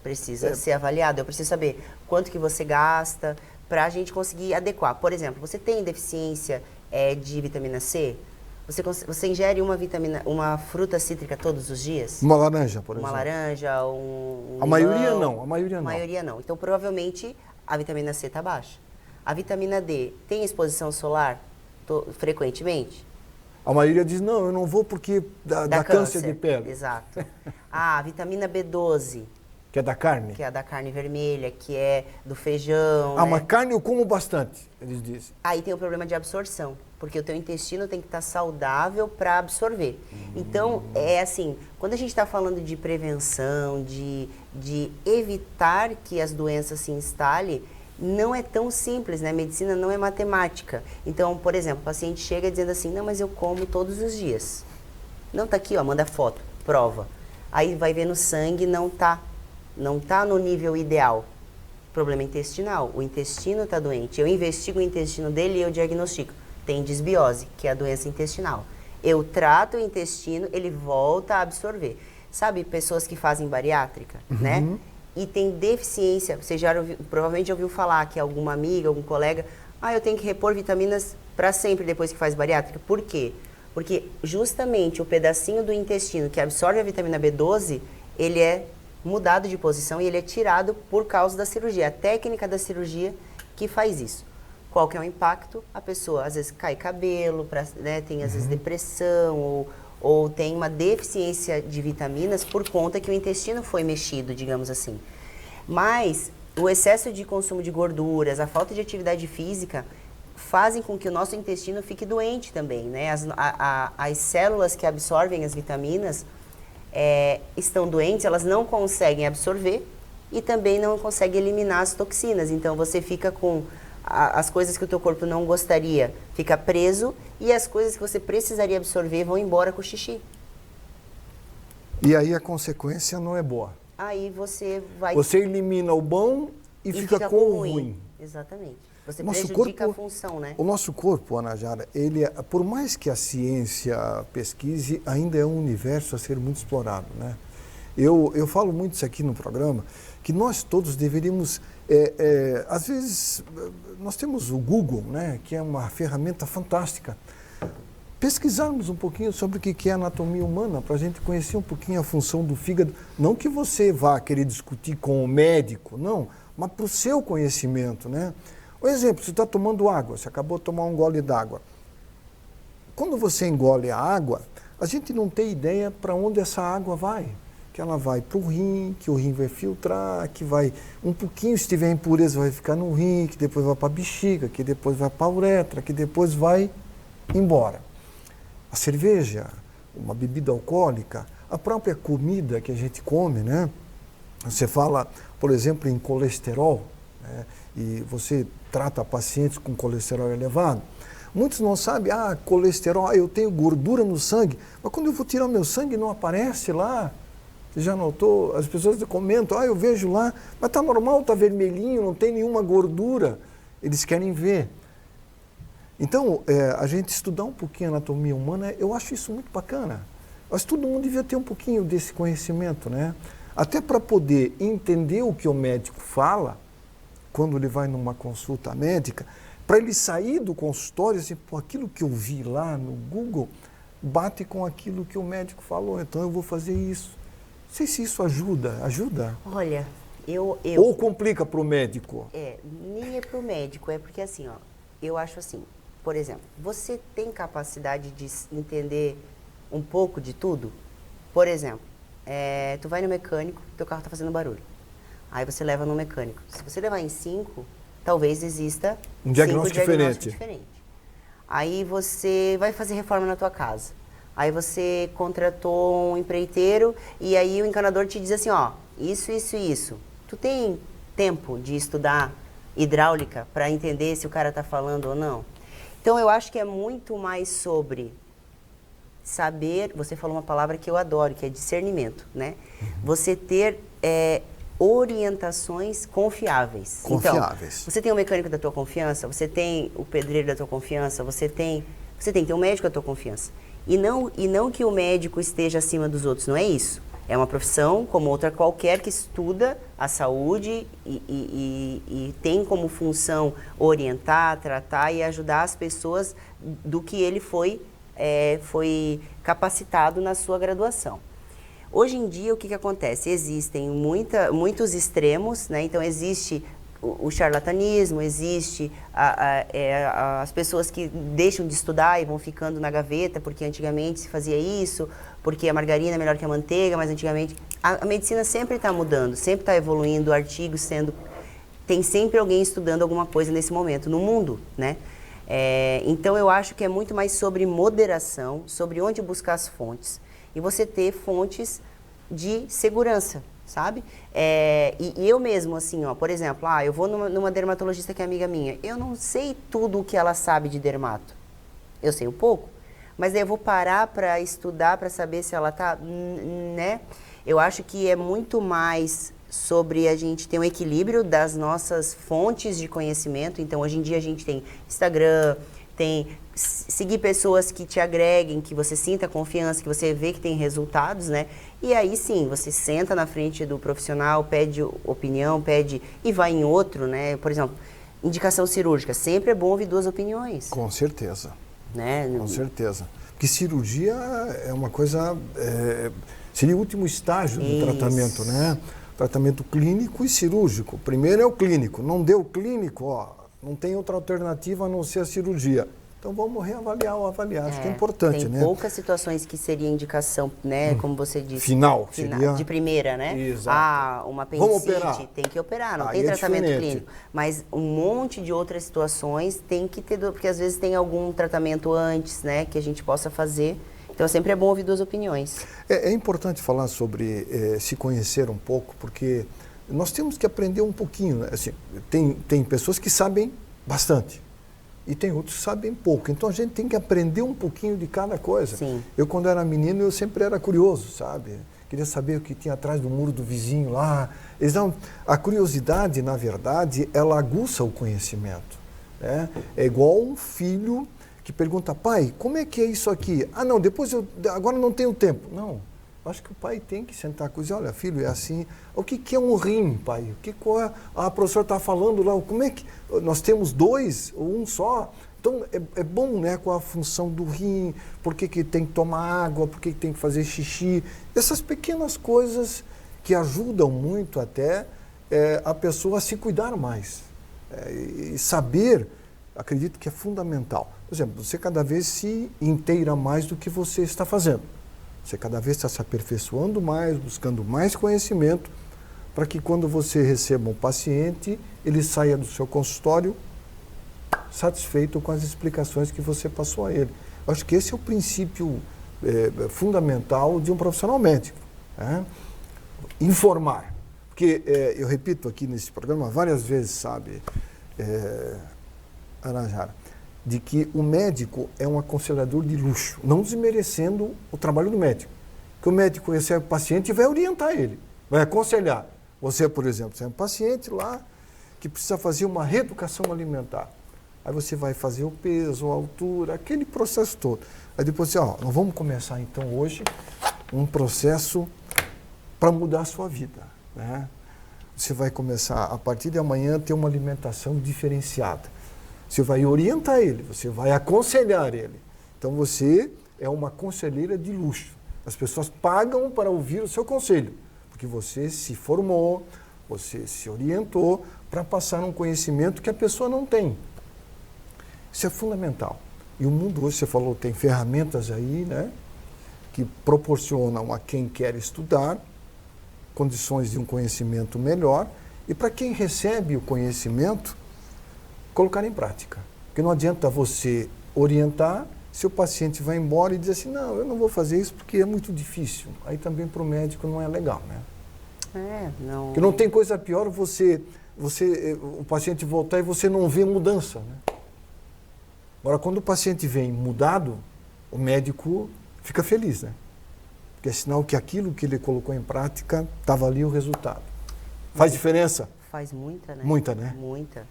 Precisa ser avaliado. Eu preciso saber quanto que você gasta para a gente conseguir adequar. Por exemplo, você tem deficiência de vitamina C? Você ingere uma fruta cítrica todos os dias? Uma laranja, por exemplo. Uma laranja, limão. A maioria não. A maioria não. Então, provavelmente, a vitamina C está baixa. A vitamina D tem exposição solar frequentemente? A maioria diz, não, eu não vou porque dá câncer de pele. Exato. A vitamina B12. Que é da carne? Que é da carne vermelha, que é do feijão. Mas carne eu como bastante, eles dizem. Aí tem o problema de absorção, porque o teu intestino tem que estar saudável para absorver. Então, é assim, quando a gente está falando de prevenção, de evitar que as doenças se instalem, não é tão simples, né? Medicina não é matemática. Então, por exemplo, o paciente chega dizendo assim, não, mas eu como todos os dias. Não, tá aqui, ó, manda foto, prova. Aí vai ver no sangue, não tá no nível ideal. Problema intestinal, o intestino está doente. Eu investigo o intestino dele e eu diagnostico. Tem disbiose, que é a doença intestinal. Eu trato o intestino, ele volta a absorver. Sabe, pessoas que fazem bariátrica, né? E tem deficiência, você provavelmente já ouviu falar que alguma amiga, algum colega, eu tenho que repor vitaminas para sempre depois que faz bariátrica. Por quê? Porque justamente o pedacinho do intestino que absorve a vitamina B12, ele é mudado de posição e ele é tirado por causa da cirurgia. A técnica da cirurgia que faz isso. Qual que é o impacto? A pessoa às vezes cai cabelo, né, tem às vezes depressão ou tem uma deficiência de vitaminas por conta que o intestino foi mexido, digamos assim. Mas o excesso de consumo de gorduras, a falta de atividade física fazem com que o nosso intestino fique doente também, né? As células que absorvem as vitaminas estão doentes, elas não conseguem absorver e também não conseguem eliminar as toxinas. Então você fica com as coisas que o teu corpo não gostaria, fica preso, e as coisas que você precisaria absorver vão embora com o xixi. E aí a consequência não é boa. Aí você elimina o bom e fica com o ruim. Exatamente. Você prejudica a função, né? O nosso corpo, Ana Jara, por mais que a ciência pesquise, ainda é um universo a ser muito explorado, né? Eu falo muito isso aqui no programa, que nós todos deveríamos, às vezes, nós temos o Google, né, que é uma ferramenta fantástica, pesquisarmos um pouquinho sobre o que é anatomia humana, para a gente conhecer um pouquinho a função do fígado. Não que você vá querer discutir com o médico, não, mas para o seu conhecimento, né? Por exemplo, você está tomando água, você acabou de tomar um gole d'água. Quando você engole a água, a gente não tem ideia para onde essa água vai. Que ela vai para o rim, que o rim vai filtrar, que vai um pouquinho, se tiver impureza, vai ficar no rim, que depois vai para a bexiga, que depois vai para a uretra, que depois vai embora. A cerveja, uma bebida alcoólica, a própria comida que a gente come, né? Você fala, por exemplo, em colesterol, né? E você trata pacientes com colesterol elevado. Muitos não sabem, colesterol, eu tenho gordura no sangue, mas quando eu vou tirar o meu sangue não aparece lá. Você já notou? As pessoas comentam, eu vejo lá, mas está normal, está vermelhinho, não tem nenhuma gordura. Eles querem ver. Então, a gente estudar um pouquinho a anatomia humana, eu acho isso muito bacana. Mas todo mundo devia ter um pouquinho desse conhecimento, né? Até para poder entender o que o médico fala, quando ele vai numa consulta médica, para ele sair do consultório assim, pô, aquilo que eu vi lá no Google bate com aquilo que o médico falou, então eu vou fazer isso. Não sei se isso ajuda. Ajuda? Olha, eu... Ou complica para o médico? Nem é para o médico, é porque assim, eu acho assim, por exemplo, você tem capacidade de entender um pouco de tudo? Por exemplo, tu vai no mecânico, teu carro está fazendo barulho. Aí você leva no mecânico. Se você levar em 5, talvez exista um diagnóstico diferente. Aí você vai fazer reforma na tua casa. Aí você contratou um empreiteiro e aí o encanador te diz assim, isso. Tu tem tempo de estudar hidráulica para entender se o cara está falando ou não? Então eu acho que é muito mais sobre saber, você falou uma palavra que eu adoro, que é discernimento, né? Você ter orientações confiáveis. Confiáveis. Então, você tem o mecânico da tua confiança, você tem o pedreiro da tua confiança, você tem que ter um médico da tua confiança. E não que o médico esteja acima dos outros, não é isso. É uma profissão como outra qualquer que estuda a saúde e tem como função orientar, tratar e ajudar as pessoas do que ele foi capacitado na sua graduação. Hoje em dia, o que acontece? Existem muitos extremos, né? Então, existe o charlatanismo, existe as pessoas que deixam de estudar e vão ficando na gaveta, porque antigamente se fazia isso, porque a margarina é melhor que a manteiga, mas antigamente... A medicina sempre está mudando, sempre está evoluindo, artigos sendo... Tem sempre alguém estudando alguma coisa nesse momento, no mundo, né? Então, eu acho que é muito mais sobre moderação, sobre onde buscar as fontes. E você ter fontes de segurança, sabe? E eu mesmo, assim, por exemplo, eu vou numa dermatologista que é amiga minha. Eu não sei tudo o que ela sabe de dermato. Eu sei um pouco, mas daí eu vou parar para estudar, para saber se ela tá, né? Eu acho que é muito mais sobre a gente ter um equilíbrio das nossas fontes de conhecimento. Então, hoje em dia a gente tem Instagram, tem seguir pessoas que te agreguem, que você sinta confiança, que você vê que tem resultados, né? E aí sim, você senta na frente do profissional, pede opinião, e vai em outro, né? Por exemplo, indicação cirúrgica, sempre é bom ouvir duas opiniões. Com certeza. Né? Com certeza. Porque cirurgia é uma coisa, seria o último estágio do tratamento, né? Tratamento clínico e cirúrgico. Primeiro é o clínico, não deu clínico, não tem outra alternativa a não ser a cirurgia. Então vamos reavaliar ou avaliar, acho que é importante, tem né? Tem poucas situações que seria indicação, né, como você disse. Final, seria... De primeira, né? Exato. Uma apendicite, tem que operar, não tem tratamento clínico. Mas um monte de outras situações tem que ter, porque às vezes tem algum tratamento antes, né, que a gente possa fazer. Então sempre é bom ouvir duas opiniões. É importante falar sobre se conhecer um pouco, porque nós temos que aprender um pouquinho, né? Assim, tem pessoas que sabem bastante. E tem outros que sabem pouco. Então, a gente tem que aprender um pouquinho de cada coisa. Sim. Eu, quando era menino, eu sempre era curioso, sabe? Queria saber o que tinha atrás do muro do vizinho lá. A curiosidade, na verdade, ela aguça o conhecimento. Né? É igual um filho que pergunta, pai, como é que é isso aqui? Não, agora não tenho tempo. Não, acho que o pai tem que sentar com ele e dizer, olha, filho, é assim. O que é um rim, pai? A professora está falando lá, como é que... Nós temos dois ou um só. Então, é bom, né, com a função do rim, por que tem que tomar água, por que tem que fazer xixi. Essas pequenas coisas que ajudam muito até a pessoa a se cuidar mais. E saber, acredito que é fundamental. Por exemplo, você cada vez se inteira mais do que você está fazendo. Você cada vez está se aperfeiçoando mais, buscando mais conhecimento, para que quando você receba um paciente, ele saia do seu consultório satisfeito com as explicações que você passou a ele. Eu acho que esse é o princípio fundamental de um profissional médico. Né? Informar. Porque, eu repito aqui nesse programa várias vezes, sabe, Ana Jara, de que o médico é um aconselhador de luxo, não desmerecendo o trabalho do médico. que o médico recebe o paciente e vai orientar ele, vai aconselhar. Você, por exemplo, você é um paciente lá que precisa fazer uma reeducação alimentar. Aí você vai fazer o peso, a altura, aquele processo todo. Aí depois você, nós vamos começar então hoje um processo para mudar a sua vida, né? Você vai começar, a partir de amanhã, a ter uma alimentação diferenciada. Você vai orientar ele, você vai aconselhar ele. Então você é uma conselheira de luxo. As pessoas pagam para ouvir o seu conselho, porque você se formou, você se orientou para passar um conhecimento que a pessoa não tem. Isso é fundamental. E o mundo hoje, você falou, tem ferramentas aí, né, que proporcionam a quem quer estudar condições de um conhecimento melhor e para quem recebe o conhecimento, colocar em prática. Porque não adianta você orientar se o paciente vai embora e diz assim, não, eu não vou fazer isso porque é muito difícil. Aí também para o médico não é legal, né? Não... Porque não tem coisa pior o paciente voltar e você não vê mudança, né? Agora, quando o paciente vem mudado, o médico fica feliz, né? Porque é sinal que aquilo que ele colocou em prática estava ali o resultado. Faz diferença? Faz muita, né? Muita, né? Muita.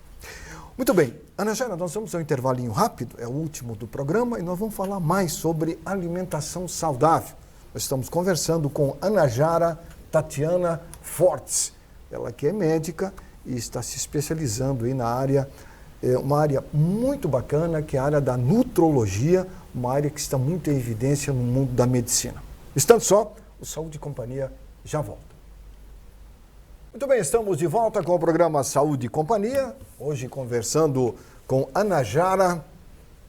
Muito bem. Ana Jara, nós vamos a um intervalinho rápido, é o último do programa, e nós vamos falar mais sobre alimentação saudável. Nós estamos conversando com Ana Jara Tatiana Fortes. Ela que é médica e está se especializando aí na área, uma área muito bacana, que é a área da nutrologia, uma área que está muito em evidência no mundo da medicina. Estando só, o Saúde e Companhia já volta. Muito bem, estamos de volta com o programa Saúde e Companhia, hoje conversando com Ana Jara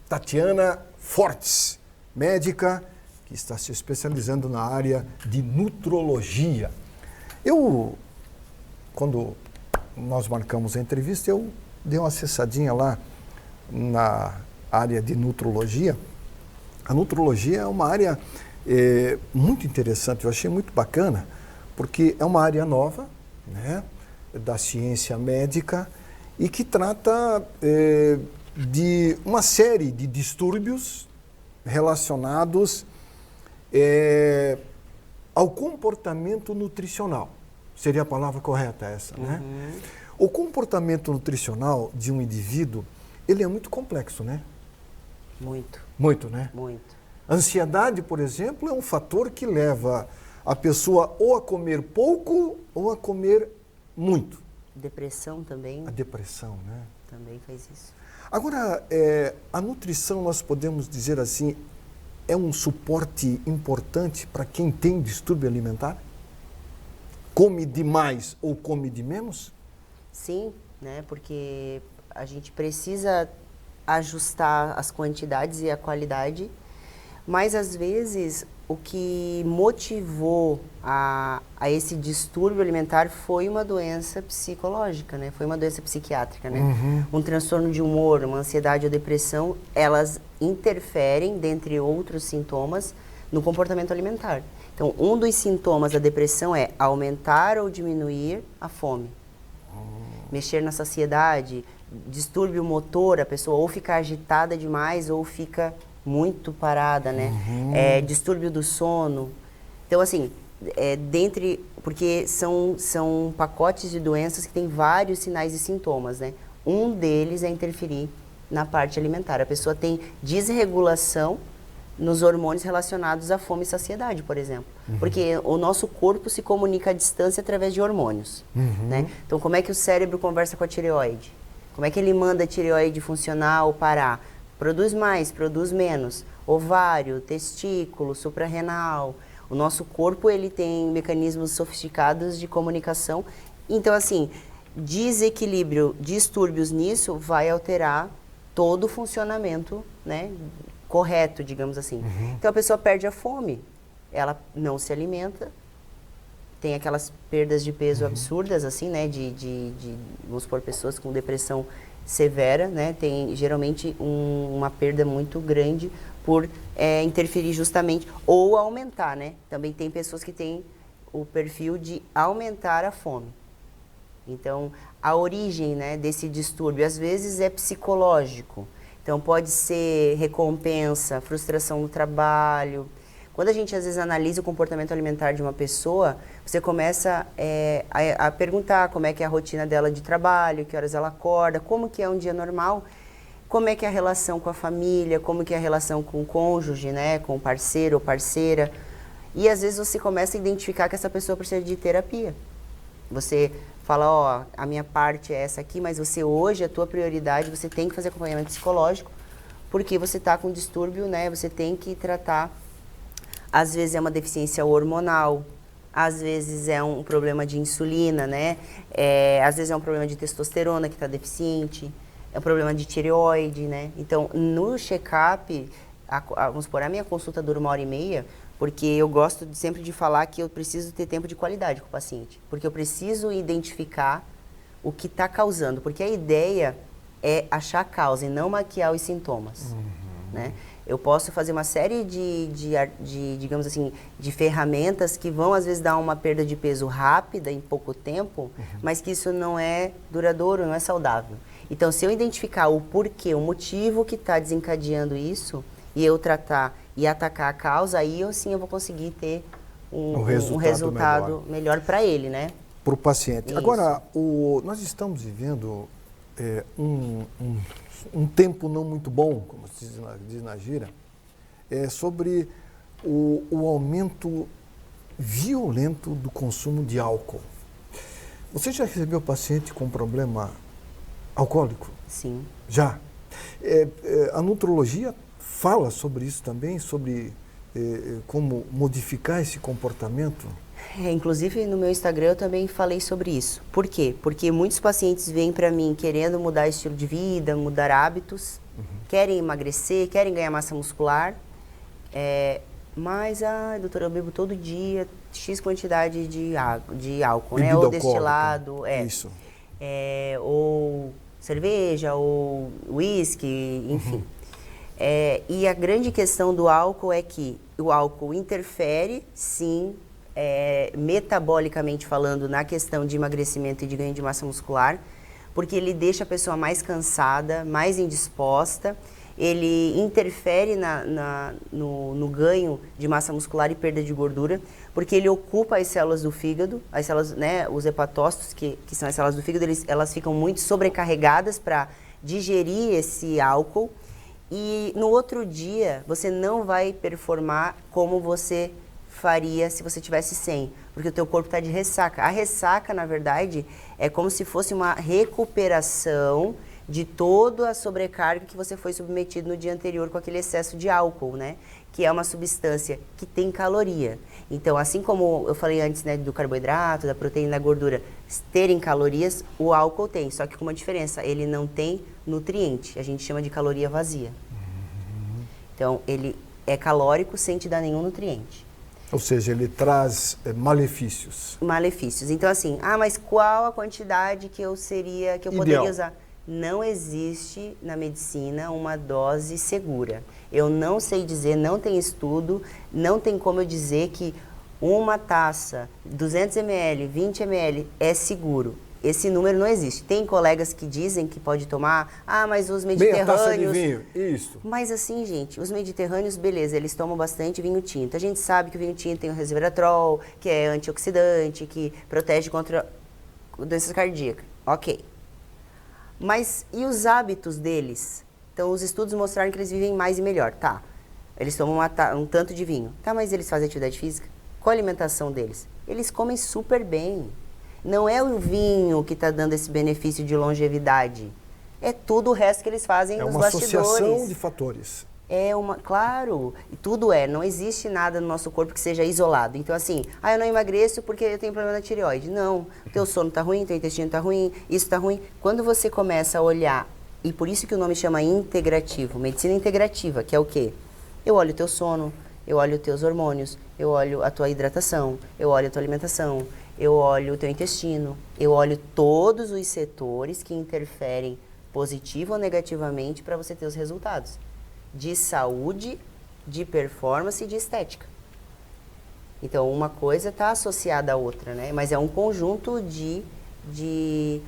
Tatiana Fortes, médica que está se especializando na área de nutrologia. Quando nós marcamos a entrevista, eu dei uma acessadinha lá na área de nutrologia. A nutrologia é uma área muito interessante, eu achei muito bacana, porque é uma área nova, né, da ciência médica e que trata de uma série de distúrbios relacionados ao comportamento nutricional. Seria a palavra correta essa, né? O comportamento nutricional de um indivíduo, ele é muito complexo, né? Muito. Muito, né? Muito. Ansiedade, por exemplo, é um fator que leva a pessoa ou a comer pouco ou a comer muito. Depressão também. A depressão, né? Também faz isso. Agora, a nutrição, nós podemos dizer assim, é um suporte importante para quem tem distúrbio alimentar? Come demais ou come de menos? Sim, né? Porque a gente precisa ajustar as quantidades e a qualidade, mas às vezes o que motivou a esse distúrbio alimentar foi uma doença psicológica, né? Foi uma doença psiquiátrica, né? Um transtorno de humor, uma ansiedade ou depressão, elas interferem, dentre outros sintomas, no comportamento alimentar. Então, um dos sintomas da depressão é aumentar ou diminuir a fome. Mexer na saciedade, distúrbio motor, a pessoa ou fica agitada demais ou fica muito parada, né? Distúrbio do sono. Então, assim, porque são pacotes de doenças que têm vários sinais e sintomas, né? Um deles é interferir na parte alimentar. A pessoa tem desregulação nos hormônios relacionados à fome e saciedade, por exemplo. Porque o nosso corpo se comunica à distância através de hormônios, né? Então, como é que o cérebro conversa com a tireoide? Como é que ele manda a tireoide funcionar ou parar? Produz mais, produz menos. Ovário, testículo, suprarrenal. O nosso corpo, ele tem mecanismos sofisticados de comunicação. Então, assim, desequilíbrio, distúrbios nisso vai alterar todo o funcionamento, né, correto, digamos assim. Então, a pessoa perde a fome, ela não se alimenta, tem aquelas perdas de peso absurdas, assim, né, vamos supor, pessoas com depressão severa, né, tem geralmente uma perda muito grande por interferir justamente, ou aumentar, né, também tem pessoas que têm o perfil de aumentar a fome. Então, a origem, né, desse distúrbio, às vezes é psicológico, então pode ser recompensa, frustração no trabalho, Quando a gente às vezes analisa o comportamento alimentar de uma pessoa, você começa a perguntar como é que é a rotina dela de trabalho, que horas ela acorda, como que é um dia normal, como é que é a relação com a família, como que é a relação com o cônjuge, né, com o parceiro ou parceira. E às vezes você começa a identificar que essa pessoa precisa de terapia. Você fala, ó, a minha parte é essa aqui, mas você hoje, a tua prioridade, você tem que fazer acompanhamento psicológico, porque você está com distúrbio, né, você tem que tratar. Às vezes é uma deficiência hormonal, às vezes é um problema de insulina, né, às vezes é um problema de testosterona que está deficiente, é um problema de tireoide, né. Então, no check-up, vamos supor, a minha consulta dura 1h30, porque eu gosto sempre de falar que eu preciso ter tempo de qualidade com o paciente. Porque eu preciso identificar o que está causando. Porque a ideia é achar a causa e não maquiar os sintomas. Né? Eu posso fazer uma série digamos assim, de ferramentas que vão, às vezes, dar uma perda de peso rápida, em pouco tempo, mas que isso não é duradouro, não é saudável. Então, se eu identificar o porquê, o motivo que está desencadeando isso, e eu tratar e atacar a causa, aí eu vou conseguir ter um resultado melhor para ele, né? Para o paciente. Isso. Agora, nós estamos vivendo um tempo não muito bom, como se diz na gíria, sobre o aumento violento do consumo de álcool. Você já recebeu paciente com problema alcoólico? Sim. Já. A nutrologia fala sobre isso também, sobre como modificar esse comportamento? Inclusive, no meu Instagram eu também falei sobre isso. Por quê? Porque muitos pacientes vêm para mim querendo mudar estilo de vida, mudar hábitos, querem emagrecer, querem ganhar massa muscular, mas, doutora, eu bebo todo dia X quantidade de álcool, né? Ou destilado, Isso. Ou cerveja, ou uísque, enfim. E a grande questão do álcool é que o álcool interfere, sim, metabolicamente falando, na questão de emagrecimento e de ganho de massa muscular, porque ele deixa a pessoa mais cansada, mais indisposta, ele interfere no ganho de massa muscular e perda de gordura, porque ele ocupa as células do fígado, as células, né, os hepatócitos, que são as células do fígado, elas ficam muito sobrecarregadas para digerir esse álcool, e no outro dia você não vai performar como você faria se você tivesse sem, porque o teu corpo está de ressaca. A ressaca, na verdade, é como se fosse uma recuperação de toda a sobrecarga que você foi submetido no dia anterior com aquele excesso de álcool, né? Que é uma substância que tem caloria. Então, assim como eu falei antes, né, do carboidrato, da proteína, da gordura, terem calorias, o álcool tem, só que com uma diferença, ele não tem nutriente, a gente chama de caloria vazia. Então, ele é calórico sem te dar nenhum nutriente. Ou seja, ele traz malefícios. Malefícios. Então, assim, mas qual a quantidade que eu poderia usar? Não existe na medicina uma dose segura. Eu não sei dizer, não tem estudo, não tem como eu dizer que uma taça, 200 ml, 20 ml é seguro. Esse número não existe. Tem colegas que dizem que pode tomar, mas os mediterrâneos... Meia taça de vinho, isso. Mas assim, gente, os mediterrâneos, beleza, eles tomam bastante vinho tinto. A gente sabe que o vinho tinto tem o resveratrol, que é antioxidante, que protege contra doenças cardíacas. Ok. Mas e os hábitos deles? Então, os estudos mostraram que eles vivem mais e melhor. Tá, eles tomam um tanto de vinho. Tá, mas eles fazem atividade física? Qual a alimentação deles? Eles comem super bem. Não é o vinho que está dando esse benefício de longevidade. É tudo o resto que eles fazem nos bastidores. É uma associação de fatores. Claro, tudo não existe nada no nosso corpo que seja isolado. Então assim, eu não emagreço porque eu tenho problema na tireoide. Não, teu sono está ruim, teu intestino está ruim, isso está ruim. Quando você começa a olhar, e por isso que o nome chama integrativo, medicina integrativa, que é o quê? Eu olho o teu sono, eu olho os teus hormônios, eu olho a tua hidratação, eu olho a tua alimentação, eu olho o teu intestino, eu olho todos os setores que interferem positivo ou negativamente para você ter os resultados de saúde, de performance e de estética. Então, uma coisa está associada à outra, né? Mas é um conjunto de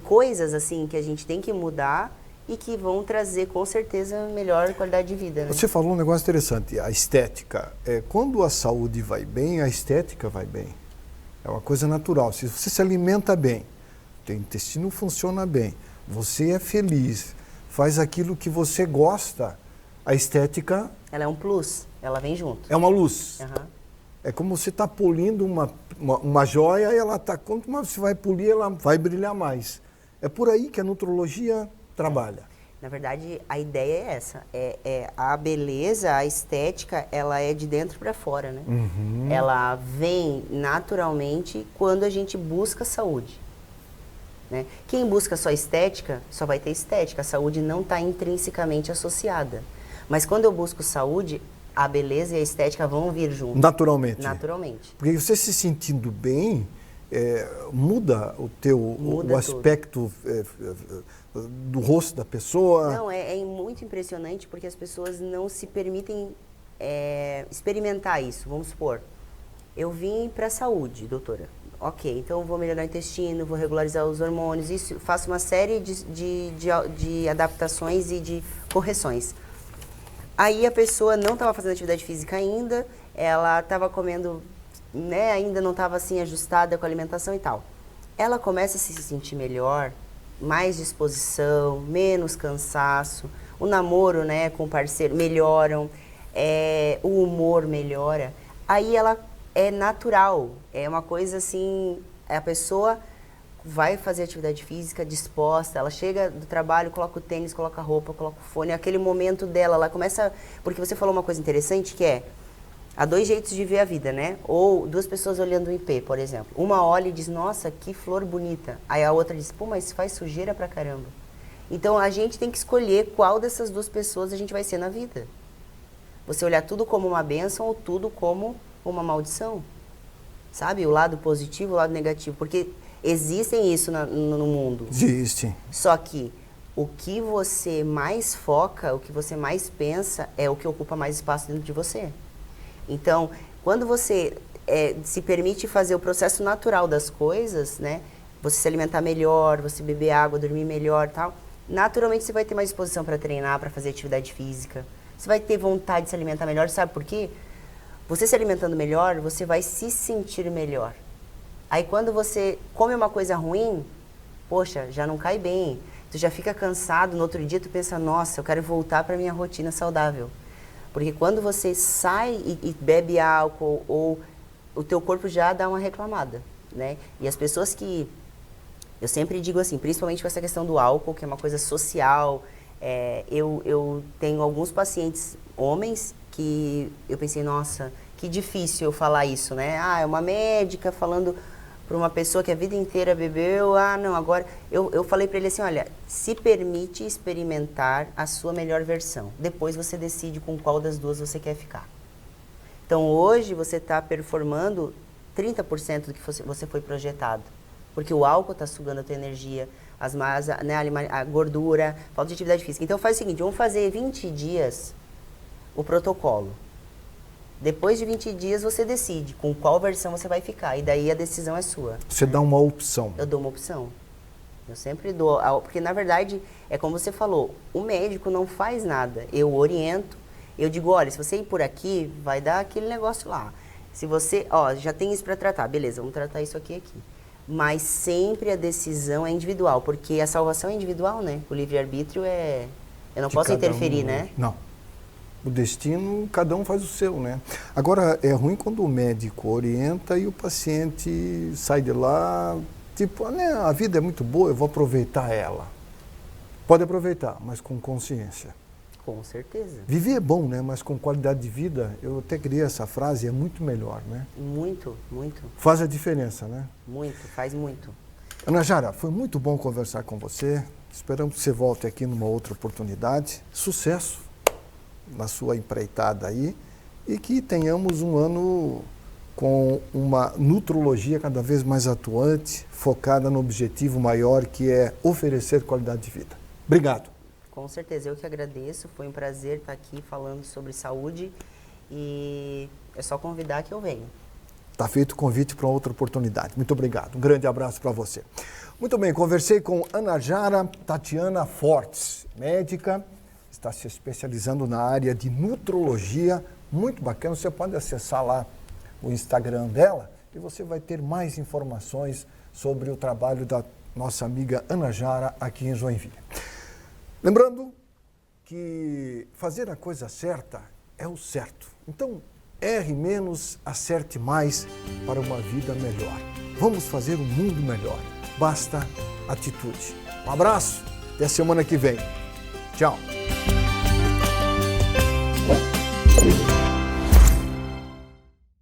coisas, assim, que a gente tem que mudar e que vão trazer com certeza melhor qualidade de vida. Né? Você falou um negócio interessante, a estética. Quando a saúde vai bem, a estética vai bem. É uma coisa natural. Se você se alimenta bem, o intestino funciona bem, você é feliz, faz aquilo que você gosta, a estética... Ela é um plus, ela vem junto. É uma luz. Uhum. É como você está polindo uma joia, e ela tá, quanto mais você vai polir, ela vai brilhar mais. É por aí que a nutrologia trabalha. Na verdade, a ideia é essa. A beleza, a estética, ela é de dentro para fora, né? Uhum. Ela vem naturalmente quando a gente busca saúde. Né? Quem busca só estética, só vai ter estética. A saúde não está intrinsecamente associada. Mas quando eu busco saúde, a beleza e a estética vão vir junto. Naturalmente. Naturalmente. Porque você se sentindo bem, muda o aspecto do rosto da pessoa. Não, é muito impressionante porque as pessoas não se permitem experimentar isso. Vamos supor, eu vim para a saúde, doutora. Ok, então eu vou melhorar o intestino, vou regularizar os hormônios, isso, faço uma série de adaptações e de correções. Aí a pessoa não estava fazendo atividade física ainda, ela estava comendo, né, ainda não estava assim ajustada com a alimentação e tal. Ela começa a se sentir melhor, mais disposição, menos cansaço, o namoro, né, com o parceiro melhoram, o humor melhora. Aí ela é natural, é uma coisa assim, a pessoa vai fazer atividade física disposta, ela chega do trabalho, coloca o tênis, coloca a roupa, coloca o fone, aquele momento dela, ela começa, porque você falou uma coisa interessante que há dois jeitos de ver a vida, né? Ou duas pessoas olhando um IP, por exemplo. Uma olha e diz, nossa, que flor bonita. Aí a outra diz, pô, mas faz sujeira pra caramba. Então a gente tem que escolher qual dessas duas pessoas a gente vai ser na vida. Você olhar tudo como uma bênção ou tudo como uma maldição. Sabe? O lado positivo, o lado negativo. Porque existem isso no mundo. Existe. Só que o que você mais foca, o que você mais pensa, é o que ocupa mais espaço dentro de você. Então, quando você se permite fazer o processo natural das coisas, né? Você se alimentar melhor, você beber água, dormir melhor e tal, naturalmente você vai ter mais disposição para treinar, para fazer atividade física. Você vai ter vontade de se alimentar melhor, sabe por quê? Você se alimentando melhor, você vai se sentir melhor. Aí quando você come uma coisa ruim, poxa, já não cai bem. Tu já fica cansado, no outro dia tu pensa, nossa, eu quero voltar para minha rotina saudável. Porque quando você sai e bebe álcool, ou o teu corpo já dá uma reclamada, né? E as pessoas que, eu sempre digo assim, principalmente com essa questão do álcool, que é uma coisa social, eu tenho alguns pacientes homens que eu pensei, nossa, que difícil eu falar isso, né? É uma médica falando para uma pessoa que a vida inteira bebeu, não, agora... Eu falei para ele assim, olha, se permite experimentar a sua melhor versão. Depois você decide com qual das duas você quer ficar. Então, hoje você está performando 30% do que você foi projetado. Porque o álcool está sugando a tua energia, né, a gordura, falta de atividade física. Então, faz o seguinte, vamos fazer 20 dias o protocolo. Depois de 20 dias você decide com qual versão você vai ficar. E daí a decisão é sua. Você dá uma opção. Eu dou uma opção. Eu sempre dou. Porque na verdade, é como você falou, o médico não faz nada. Eu oriento, eu digo, olha, se você ir por aqui, vai dar aquele negócio lá. Se você, já tem isso para tratar, beleza, vamos tratar isso aqui. Mas sempre a decisão é individual, porque a salvação é individual, né? O livre-arbítrio eu não posso interferir, né? Não. O destino, cada um faz o seu, né? Agora, é ruim quando o médico orienta e o paciente sai de lá, tipo, né, a vida é muito boa, eu vou aproveitar ela. Pode aproveitar, mas com consciência. Com certeza. Viver é bom, né? Mas com qualidade de vida, eu até criei essa frase, é muito melhor, né? Muito, muito. Faz a diferença, né? Muito, faz muito. Ana Jara, foi muito bom conversar com você. Esperamos que você volte aqui numa outra oportunidade. Sucesso na sua empreitada aí e que tenhamos um ano com uma nutrologia cada vez mais atuante, focada no objetivo maior que é oferecer qualidade de vida. Obrigado. Com certeza, eu que agradeço, foi um prazer estar aqui falando sobre saúde e é só convidar que eu venho. Está feito o convite para outra oportunidade. Muito obrigado. Um grande abraço para você. Muito bem, conversei com Ana Jara Tatiana Fortes, médica, está se especializando na área de nutrologia. Muito bacana, você pode acessar lá o Instagram dela e você vai ter mais informações sobre o trabalho da nossa amiga Ana Jara aqui em Joinville. Lembrando que fazer a coisa certa é o certo. Então, erre menos, acerte mais para uma vida melhor. Vamos fazer um mundo melhor. Basta atitude. Um abraço, até a semana que vem. Tchau.